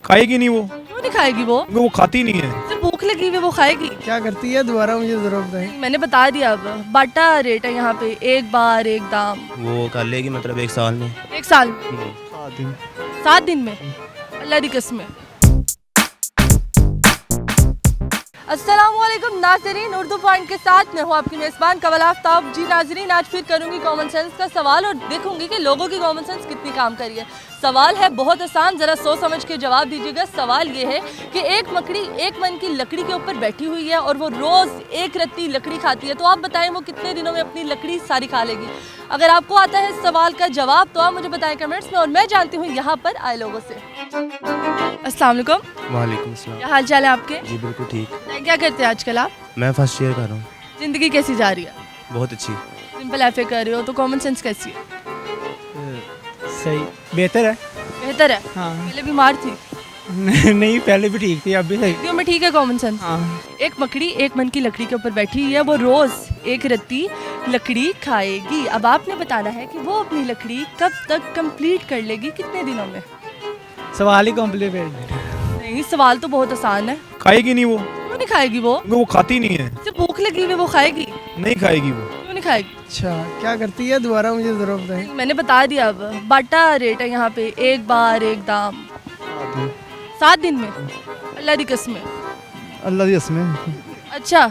खाएगी नहीं वो, क्यों नहीं खाएगी वो खाती नहीं है। सिर्फ भूख लगी हुई है, वो खाएगी। क्या करती है दोबारा मुझे जरूरत है। मैंने बता दिया, अब बाटा रेट है यहाँ पे, एक बार एक दाम। वो कर लेगी मतलब 1 साल में। 1 साल में, 7 दिन 7 दिन में, अल्लाह दी कसम। अस्सलामुअलैकुम नाज़रीन, उर्दू पॉइंट के साथ मैं हूँ आपकी मेज़बान कवल आफ्ताब। जी नाज़रीन, आज फिर करूँगी कॉमन सेंस का सवाल और देखूंगी कि लोगों की कॉमन सेंस कितनी काम करी है। सवाल है बहुत आसान, ज़रा सोच समझ के जवाब दीजिएगा। सवाल ये है कि एक मकड़ी एक मन की लकड़ी के ऊपर बैठी हुई है और वो रोज़ एक रत्ती लकड़ी खाती है, तो आप बताएं वो कितने दिनों में अपनी लकड़ी सारी खा लेगी। अगर आपको आता है इस सवाल का जवाब तो आप मुझे बताएं कमेंट्स में, और मैं जानती हूँ यहाँ पर आए लोगों से। अस्सलाम वालेकुम। वालेकुम अस्सलाम। क्या हाल चाल है आपके? जी बिल्कुल ठीक। क्या करते हैं आजकल आप? मैं फर्स्ट ईयर कर रहा हूँ। जिंदगी कैसी जा रही है? बहुत अच्छी। सिंपल लाइफ कर रहे हो तो कॉमन सेंस कैसी है? सही बेहतर है। बेहतर है। हाँ पहले बीमार थी, नहीं पहले भी ठीक थी, अब भी सही। सर्दियों में ठीक है कॉमन सेंस। हाँ एक मकड़ी एक मन की लकड़ी के ऊपर बैठी हुई है, वो रोज एक रत्ती लकड़ी खाएगी। अब आपने बताना है कि वो अपनी लकड़ी कब तक कंप्लीट कर लेगी, कितने दिनों में। सवाल ही कॉम्प्लीट। नहीं, सवाल तो बहुत आसान है। खाएगी नहीं वो, क्यों नहीं खाएगी वो खाती नहीं है। सिर्फ भूख लगी हुई है, वो खाएगी। नहीं खाएगी वो। क्यों नहीं खाएगी? अच्छा क्या करती है दोबारा मुझे जरूरत है। मैंने बता दिया, अब बाटा रेट है यहाँ पे, एक बार एक दाम। 7 दिन में, अल्लाह दी कसम। अल्लाह की कसम। अच्छा,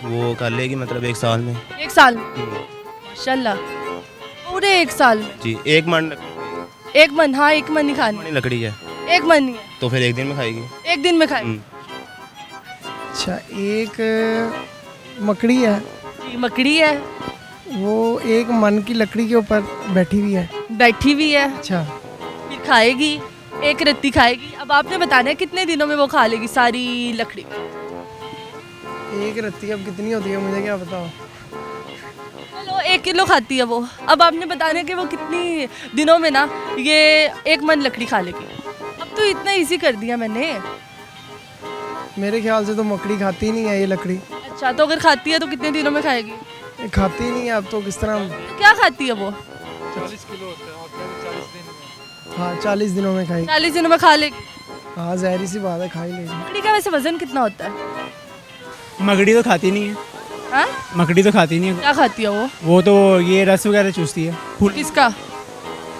वो कर लेगी मतलब 1 साल में। 1 साल में, माशाल्लाह, पूरे 1 साल में। जी 1 मन 1 मन, हाँ 1 मन नहीं खानी, लकड़ी है 1 मन नहीं है, तो फिर 1 दिन में खाएगी। 1 दिन में खाएगी। अच्छा एक मकड़ी है, जी, मकड़ी है, वो एक मन की लकड़ी के ऊपर बैठी हुई है। बैठी हुई है, अच्छा फिर खाएगी, एक रत्ती खाएगी। अब आपने बताना है कितने दिनों में वो खा लेगी सारी लकड़ी। एक रत्ती अब कितनी होती है मुझे क्या बताओ। चलो 1 किलो खाती है वो। अब आपने बताना है कि वो कितनी दिनों में ना ये 1 मन लकड़ी खा लेगी। अब तो इतना इजी कर दिया मैंने। मेरे ख्याल से तो मकड़ी खाती नहीं है ये लकड़ी। अच्छा, तो अगर खाती है तो कितने दिनों में खाएगी? ये खाती नहीं है, अब तो किस तरह। क्या खाती है वो? 40 किलो होता है। हाँ 40 दिनों में खाई। 40 दिनों में खा लेगी। हाँ जहरी सी बात है, खा ही लेगी। मकड़ी का वैसे वजन कितना होता है? मकड़ी तो खाती नहीं है। हाँ? मकड़ी तो खाती नहीं है। क्या खाती है वो? वो तो ये रस वगैरह चूसती है। किसका?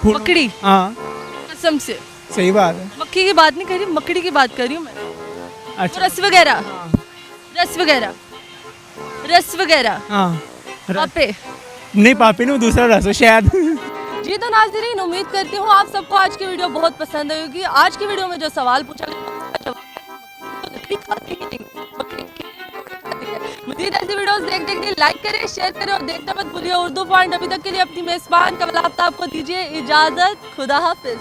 मकड़ी? हाँ कसम से सही बात है। मक्खी की बात नहीं कर रही, मकड़ी की बात कर रही हूँ मैं। अच्छा रस वगैरह, रस वगैरह, रस वगैरह। हाँ पापे। नहीं पापी नहीं, वो दूसरा रस है शायद। जी तो नाज़रीन, उम्मीद करती हूँ आप सबको आज की वीडियो बहुत पसंद आई होगी। आज की वीडियो में जो सवाल पूछा गया लकड़ी खाती ही नहीं, मकड़ी खाती है। मज़ीद ऐसी वीडियोस देखने के लिए लाइक करें, शेयर करें और देखना मत भूलिए उर्दू पॉइंट। अभी तक के लिए अपनी मेज़बान कवल आफ्ताब को दीजिए इजाज़त। खुदा हाफिज़।